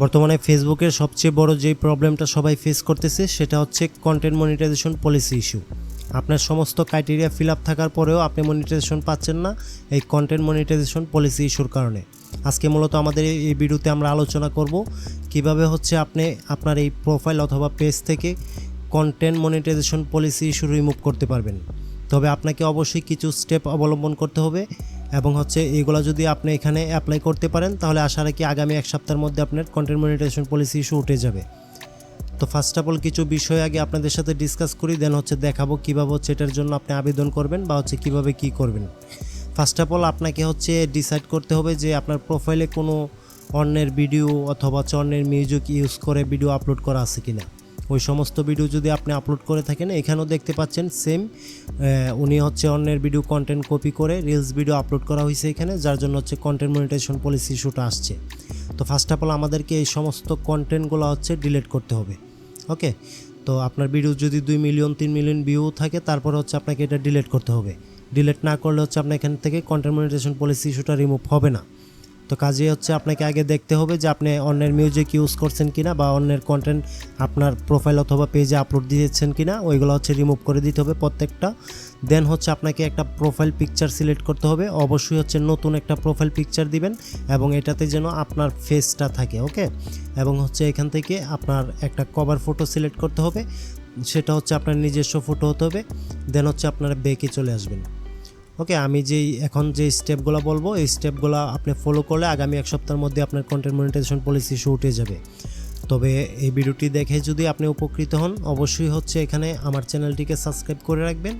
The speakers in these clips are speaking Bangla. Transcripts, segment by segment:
বর্তমানে ফেসবুকের সবচেয়ে বড় যে প্রবলেমটা সবাই ফেস করতেছে সেটা হচ্ছে কন্টেন্ট মনিটাইজেশন পলিসি ইস্যু। আপনার সমস্ত ক্রাইটেরিয়া ফিল আপ থাকার পরেও আপনি মনিটাইজেশন পাচ্ছেন না এই কন্টেন্ট মনিটাইজেশন পলিসি ইস্যুর কারণে। আজকে মূলত আমাদের এই ভিডিওতে আমরা আলোচনা করব কিভাবে হচ্ছে আপনি আপনার এই প্রোফাইল অথবা পেজ থেকে content monetisation policy issue remove করতে পারবেন। তবে আপনাকে অবশ্যই কিছু স্টেপ অবলম্বন করতে হবে এবং হচ্ছে এইগুলো যদি আপনি এখানে অ্যাপ্লাই করতে পারেন তাহলে আশা রাখি আগামী এক সপ্তাহের মধ্যে আপনার কন্টেন্ট মনিটাইজেশন পলিসি ইস্যু উঠে যাবে। তো ফার্স্ট অফ অল কিছু বিষয় আগে আপনাদের সাথে ডিসকাস করি, দেন হচ্ছে দেখাবো কীভাবে হচ্ছে এটার জন্য আপনি আবেদন করবেন বা হচ্ছে কীভাবে কী করবেন। ফার্স্ট অফ অল আপনাকে হচ্ছে ডিসাইড করতে হবে যে আপনার প্রোফাইলে কোনো অন্যের ভিডিও অথবা হচ্ছে অন্যের মিউজিক ইউজ করে ভিডিও আপলোড করা আছে কি না। ওই সমস্ত ভিডিও যদি আপনি আপলোড করে থাকেন, এখানেও দেখতে পাচ্ছেন সেম উনি হচ্ছে অন্যের ভিডিও কন্টেন্ট কপি করে রিলস ভিডিও আপলোড করা হয়েছে এখানে, যার জন্য হচ্ছে কন্টেন্ট মনিটাইজেশন পলিসি ইস্যুটা আসছে। তো ফার্স্ট অফ অল আমাদেরকে এই সমস্ত কন্টেন্টগুলো হচ্ছে ডিলিট করতে হবে। ওকে, তো আপনার ভিডিও যদি 2 মিলিয়ন 3 মিলিয়ন ভিউ থাকে তারপর হচ্ছে আপনাকে এটা ডিলিট করতে হবে। ডিলিট না করলে হচ্ছে আপনার এখান থেকে কন্টেন্ট মনিটাইজেশন পলিসি ইস্যুটা রিমুভ হবে না। তো কাজে হচ্ছে আপনাকে আগে দেখতে হবে যে আপনি অন্যের মিউজিক ইউজ করছেন কিনা বা অন্যের কন্টেন্ট আপনার প্রোফাইল অথবা পেজে আপলোড দিয়েছেন কিনা, ওইগুলো হচ্ছে রিমুভ করে দিতে হবে প্রত্যেকটা। দেন হচ্ছে আপনাকে একটা প্রোফাইল পিকচার সিলেক্ট করতে হবে, অবশ্যই হচ্ছে নতুন একটা প্রোফাইল পিকচার দিবেন এবং এটাতে যেন আপনার ফেসটা থাকে। ওকে, এবং হচ্ছে এখান থেকে আপনার একটা কভার ফটো সিলেক্ট করতে হবে, সেটা হচ্ছে আপনার নিজস্ব ফটো হতে হবে। দেন হচ্ছে আপনারা ব্যাকে চলে আসবেন। ওকে, আমি এখন যে স্টেপগুলো বলবো এই স্টেপগুলো আপনি ফলো করলে আগামী এক সপ্তাহের মধ্যে আপনার কন্টেন্ট মনিটাইজেশন পলিসি ইস্যু উঠে যাবে। তবে এই ভিডিওটি দেখে যদি আপনি উপকৃত হন, অবশ্যই হচ্ছে এখানে আমার চ্যানেলটিকে সাবস্ক্রাইব করে রাখবেন,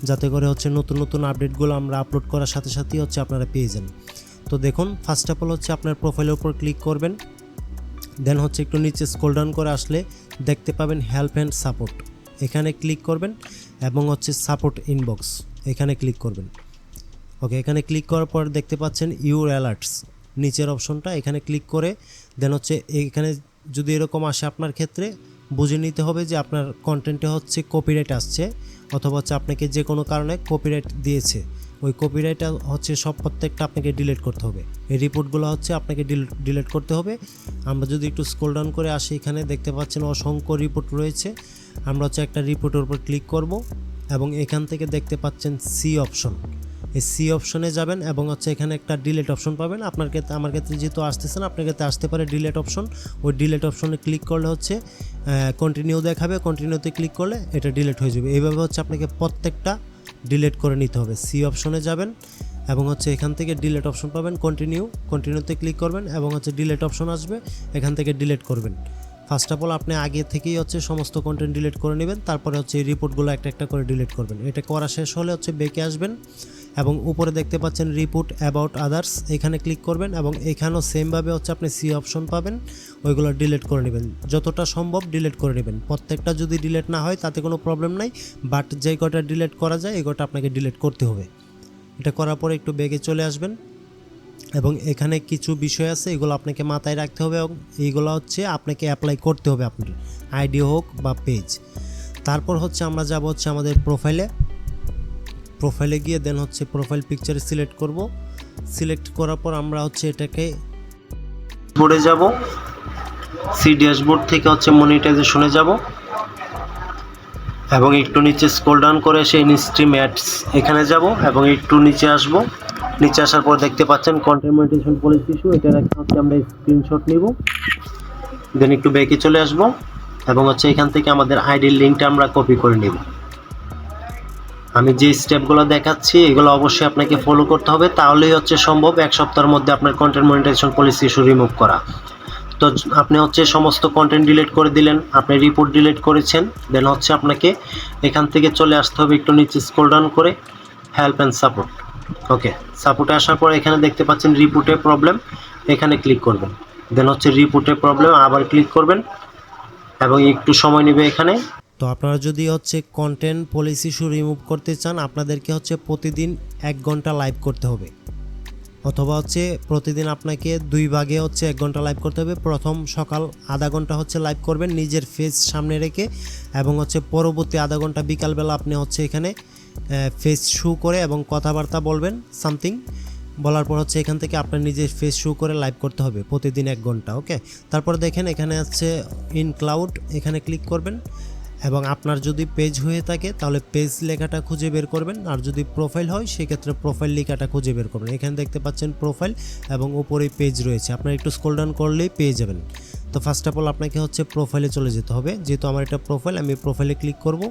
যাতে করে হচ্ছে নতুন নতুন আপডেটগুলো আমরা আপলোড করার সাথে সাথেই হচ্ছে আপনারা পেয়ে যান। তো দেখুন, ফার্স্ট অফ অল হচ্ছে আপনার প্রোফাইলের উপর ক্লিক করবেন, দেন হচ্ছে একটু নিচে স্ক্রল ডাউন করে আসলে দেখতে পাবেন হেল্প অ্যান্ড সাপোর্ট, এখানে ক্লিক করবেন এবং হচ্ছে সাপোর্ট ইনবক্স এখানে ক্লিক করবেন। ওকে, এখানে ক্লিক করার পর দেখতে পাচ্ছেন ইউর অ্যালার্টস নিচের অপশনটা, এখানে ক্লিক করে দেন হচ্ছে এখানে যদি এরকম আসে আপনার ক্ষেত্রে বুঝে নিতে হবে যে আপনার কন্টেন্টে হচ্ছে কপিরাইট আসছে অথবা হচ্ছে আপনাকে যে কোনো কারণে কপিরাইট দিয়েছে। ওই কপিরাইটটা হচ্ছে প্রত্যেকটা আপনাকে ডিলিট করতে হবে। এই রিপোর্টগুলো হচ্ছে আপনাকে ডিলিট করতে হবে। আমরা যদি একটু স্ক্রল ডাউন করে আসি, এখানে দেখতে পাচ্ছেন অসংখ্য রিপোর্ট রয়েছে। আমরা হচ্ছে একটা রিপোর্টের উপর ক্লিক করব এবং এখান থেকে দেখতে পাচ্ছেন সি অপশন, এই সি অপশনে যাবেন এবং হচ্ছে এখানে একটা ডিলিট অপশন পাবেন। আপনার ক্ষেত্রে, আমার ক্ষেত্রে যেহেতু আসতেছে না, আপনার ক্ষেত্রে আসতে পারে ডিলিট অপশন। ওই ডিলিট অপশনে ক্লিক করলে হচ্ছে কন্টিনিউ দেখাবে, কন্টিনিউতে ক্লিক করলে এটা ডিলিট হয়ে যাবে। এইভাবে হচ্ছে আপনাকে প্রত্যেকটা ডিলিট করে নিতে হবে। সি অপশনে যাবেন এবং হচ্ছে এখান থেকে ডিলিট অপশন পাবেন, কন্টিনিউতে ক্লিক করবেন এবং হচ্ছে ডিলিট অপশন আসবে, এখান থেকে ডিলিট করবেন। ফার্স্ট অফ অল আপনি আগে থেকেই হচ্ছে সমস্ত কন্টেন্ট ডিলিট করে নেবেন, তারপরে হচ্ছে এই রিপোর্টগুলো একটা একটা করে ডিলিট করবেন। এটা করা শেষ হলে হচ্ছে ব্যাকে আসবেন এবং উপরে দেখতে পাচ্ছেন রিপোর্ট অ্যাবাউট আদার্স, এখানে ক্লিক করবেন এবং এখানেও সেমভাবে হচ্ছে আপনি সি অপশন পাবেন, ওইগুলো ডিলিট করে নেবেন। যতটা সম্ভব ডিলিট করে নেবেন। প্রত্যেকটা যদি ডিলিট না হয় তাতে কোনো প্রবলেম নাই, বাট যেই কটা ডিলিট করা যায় এই কটা আপনাকে ডিলিট করতে হবে। এটা করার পরে একটু ব্যাকে চলে আসবেন এবং এখানে কিছু বিষয় আছে, এগুলো আপনাকে মাথায় রাখতে হবে এবং এইগুলো হচ্ছে আপনাকে অ্যাপ্লাই করতে হবে আপনার আইডি হোক বা পেজ। তারপর হচ্ছে আমরা যাব হচ্ছে আমাদের প্রোফাইলে গিয়ে দেন হচ্ছে প্রোফাইল পিকচারে সিলেক্ট করব। সিলেক্ট করার পর আমরা হচ্ছে এটাকে বোর্ডে যাব, সি ড্যাশবোর্ড থেকে হচ্ছে মনিটাইজেশনে যাব এবং একটু নিচে স্ক্রল ডাউন করে এসে ইনস্ট্রিম অ্যাডস এখানে যাব এবং একটু নিচে আসব। নিচে আসার পর দেখতে পাচ্ছেন কন্টেন্ট মনিটাইজেশন পলিসি ইস্যু, এটা হচ্ছে আমরা স্ক্রিনশট নিব, দেন একটু ব্যাকে চলে আসব এবং হচ্ছে এখান থেকে আমাদের আইডির লিঙ্কটা আমরা কপি করে নেব। আমি যে স্টেপগুলো দেখাচ্ছি এগুলো অবশ্যই আপনাকে ফলো করতে হবে, তাহলেই হচ্ছে সম্ভব এক সপ্তাহের মধ্যে আপনার content monetisation policy issue remove করা। তো আপনি হচ্ছে সমস্ত কন্টেন্ট ডিলিট করে দিলেন, আপনি রিপোর্ট ডিলিট করেছেন, দেন হচ্ছে আপনাকে এখান থেকে চলে আসতে হবে একটু নিচে স্ক্রল ডাউন করে হেল্প অ্যান্ড সাপোর্ট। ওকে, সাপোর্টে আসার পর এখানে দেখতে পাচ্ছেন রিপোর্টে প্রবলেম, এখানে ক্লিক করবেন। দেন হচ্ছে রিপোর্টে প্রবলেম আবার ক্লিক করবেন এবং একটু সময় নেবে এখানে। তো আপনারা যদি হচ্ছে কন্টেন্ট পলিসি ইস্যু রিমুভ করতে চান, আপনাদেরকে হচ্ছে প্রতিদিন 1 ঘন্টা লাইভ করতে হবে, অথবা হচ্ছে প্রতিদিন আপনাকে 2 ভাগে হচ্ছে 1 ঘন্টা লাইভ করতে হবে। প্রথম সকাল আধা ঘন্টা হচ্ছে লাইভ করবেন নিজের ফেস সামনে রেখে এবং হচ্ছে পরবর্তী আধা ঘন্টা বিকালবেলা আপনি হচ্ছে এখানে ফেস শো করে এবং কথাবার্তা বলবেন সামথিং, বলার পর হচ্ছে এখান থেকে আপনার নিজের ফেস শো করে লাইভ করতে হবে প্রতিদিন 1 ঘন্টা। ওকে, তারপর দেখেন এখানে আছে ইন ক্লাউড, এখানে ক্লিক করবেন এবং আপনার যদি পেজ হয়ে থাকে তাহলে পেজ লেখাটা খুঁজে বের করবেন, আর যদি প্রোফাইল হয় সেক্ষেত্রে প্রোফাইল লেখাটা খুঁজে বের করবেন। এখানে দেখতে পাচ্ছেন প্রোফাইল এবং উপরেই পেজ রয়েছে, আপনারা একটু স্ক্রল ডাউন করলেই পেয়ে যাবেন। তো ফার্স্ট অফ অল আপনাকে হচ্ছে প্রোফাইলে চলে যেতে হবে, যেহেতু আমার এটা প্রোফাইল, আমি প্রোফাইলে ক্লিক করব।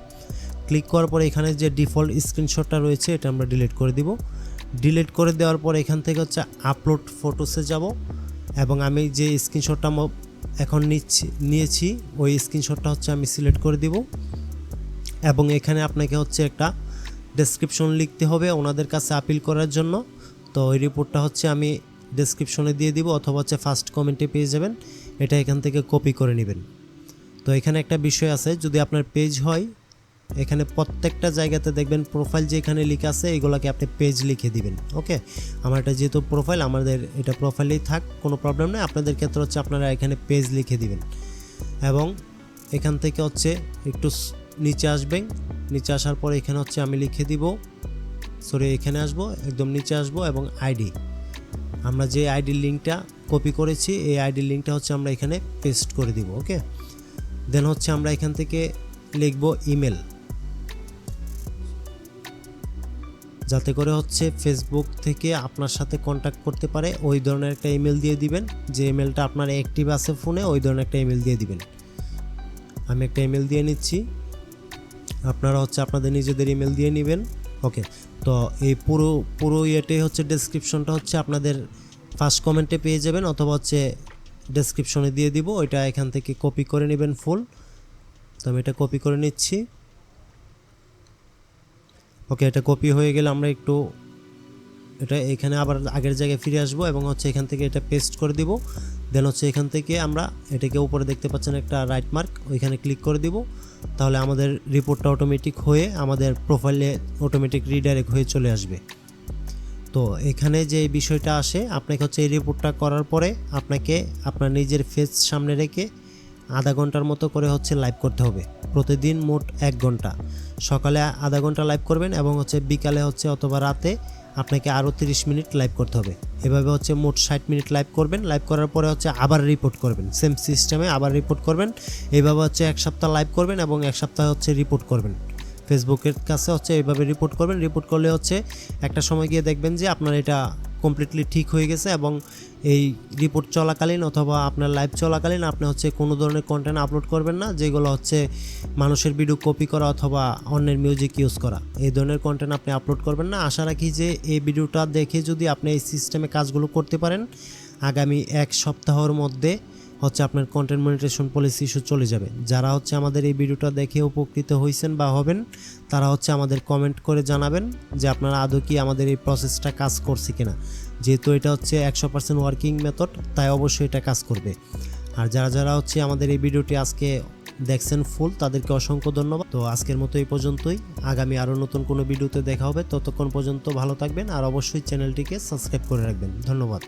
ক্লিক করার পরে এখানে যে ডিফল্ট স্ক্রিনশটটা রয়েছে এটা আমরা ডিলিট করে দিব। ডিলিট করে দেওয়ার পর এখান থেকে হচ্ছে আপলোড ফটোসে যাব এবং আমি যে স্ক্রিনশটটা এখন নিয়েছি ওই স্ক্রিনশটটা হচ্ছে আমি সিলেক্ট করে দিব এবং এখানে আপনাকে হচ্ছে একটা ডেসক্রিপশন লিখতে হবে ওনাদের কাছে আপিল করার জন্য। তো ওই রিপোর্টটা হচ্ছে আমি ডেসক্রিপশনে দিয়ে দিব অথবা হচ্ছে ফার্স্ট কমেন্টে পেয়ে যাবেন, এটা এখান থেকে কপি করে নেবেন। তো এখানে একটা বিষয় আছে, যদি আপনার পেজ হয় এখানে প্রত্যেকটা জায়গাতে দেখবেন প্রোফাইল যেখানে লেখা আছে এগুলোকে আপনি পেজ লিখে দিবেন। ওকে, আমার এটা যেহেতু প্রোফাইল, আমাদের এটা প্রোফাইলেই থাক, কোনো প্রবলেম নেই। আপনাদের ক্ষেত্রে হচ্ছে আপনারা এখানে পেজ লিখে দিবেন এবং এখান থেকে হচ্ছে একটু নিচে আসবেন। নিচে আসার পরে এখানে হচ্ছে আমি লিখে দিব, এখানে আসবো, একদম নিচে আসবো এবং আইডি, আমরা যে আইডির লিঙ্কটা কপি করেছি এই আইডির লিঙ্কটা হচ্ছে আমরা এখানে পেস্ট করে দিব। ওকে, দেন হচ্ছে আমরা এখান থেকে লিখব ইমেল, যাতে করে হচ্ছে ফেসবুক থেকে আপনার সাথে কন্ট্যাক্ট করতে পারে ওই ধরনের একটা ইমেল দিয়ে দিবেন, যে ইমেলটা আপনার অ্যাক্টিভ আছে ফোনে ওই ধরনের একটা ইমেল দিয়ে দিবেন। আমি একটা ইমেল দিয়ে নিচ্ছি, আপনারা হচ্ছে আপনাদের নিজেদের ইমেল দিয়ে নেবেন। ওকে, তো এই পুরো ইয়েটাই হচ্ছে ডেসক্রিপশনটা হচ্ছে আপনাদের ফার্স্ট কমেন্টে পেয়ে যাবেন অথবা হচ্ছে ডেসক্রিপশনে দিয়ে দিব, ওইটা এখান থেকে কপি করে নেবেন ফুল। তো আমি এটা কপি করে নিচ্ছি। ওকে, এটা কপি হয়ে গেলে আমরা একটু এটা এখানে আবার আগের জায়গায় ফিরে আসবো এবং হচ্ছে এখান থেকে এটা পেস্ট করে দিব। দেন হচ্ছে এখান থেকে আমরা এটাকে উপরে দেখতে পাচ্ছেন একটা রাইট মার্ক, ওইখানে ক্লিক করে দিব, তাহলে আমাদের রিপোর্টটা অটোমেটিক হয়ে আমাদের প্রোফাইলে অটোমেটিক রিডাইরেক্ট হয়ে চলে আসবে। তো এখানে যে বিষয়টা আসে, আপনাকে হচ্ছে এই রিপোর্টটা করার পরে আপনাকে আপনার নিজের ফেস সামনে রেখে আধা ঘন্টার মতো করে হচ্ছে লাইভ করতে হবে প্রতিদিন, মোট 1 ঘন্টা। সকালে আধা ঘন্টা লাইভ করবেন এবং হচ্ছে বিকালে হচ্ছে অথবা রাতে আপনাকে আরও 30 মিনিট লাইভ করতে হবে। এভাবে হচ্ছে মোট 60 মিনিট লাইভ করবেন। লাইভ করার পরে হচ্ছে আবার রিপোর্ট করবেন, সেম সিস্টেমে আবার রিপোর্ট করবেন। এইভাবে হচ্ছে 1 সপ্তাহ লাইভ করবেন এবং 1 সপ্তাহ হচ্ছে রিপোর্ট করবেন ফেসবুকের কাছে, হচ্ছে এইভাবে রিপোর্ট করবেন। রিপোর্ট করলে হচ্ছে একটা সময় গিয়ে দেখবেন যে আপনার এটা কমপ্লিটলি ঠিক হয়ে গেছে এবং এই রিপোর্ট চলাকালীন অথবা আপনার লাইভ চলাকালীন আপনি হচ্ছে কোনো ধরনের কন্টেন্ট আপলোড করবেন না, যেগুলো হচ্ছে মানুষের ভিডিও কপি করা অথবা অন্যের মিউজিক ইউজ করা, এই ধরনের কন্টেন্ট আপনি আপলোড করবেন না। আশা রাখি যে এই ভিডিওটা দেখে যদি আপনি এই সিস্টেমে কাজগুলো করতে পারেন, আগামী 1 সপ্তাহের মধ্যে হচ্ছে আপনার কন্টেন্ট মনিটাইজেশন পলিসি ইস্যু চলে যাবে। যারা হচ্ছে আমাদের এই ভিডিওটা দেখে উপকৃত হয়েছেন বা হবেন, তারা হচ্ছে আমাদের কমেন্ট করে জানাবেন যে আপনারা আদৌ কি আমাদের এই প্রসেসটা কাজ করছে কিনা। যেহেতু এটা হচ্ছে 100% ওয়ার্কিং মেথড, তাই অবশ্যই এটা কাজ করবে। আর যারা হচ্ছে আমাদের এই ভিডিওটি আজকে দেখছেন ফুল, তাদেরকে অসংখ্য ধন্যবাদ। তো আজকের মতো এই পর্যন্তই, আগামী আরও নতুন কোনো ভিডিওতে দেখা হবে। ততক্ষণ পর্যন্ত ভালো থাকবেন আর অবশ্যই চ্যানেলটিকে সাবস্ক্রাইব করে রাখবেন। ধন্যবাদ।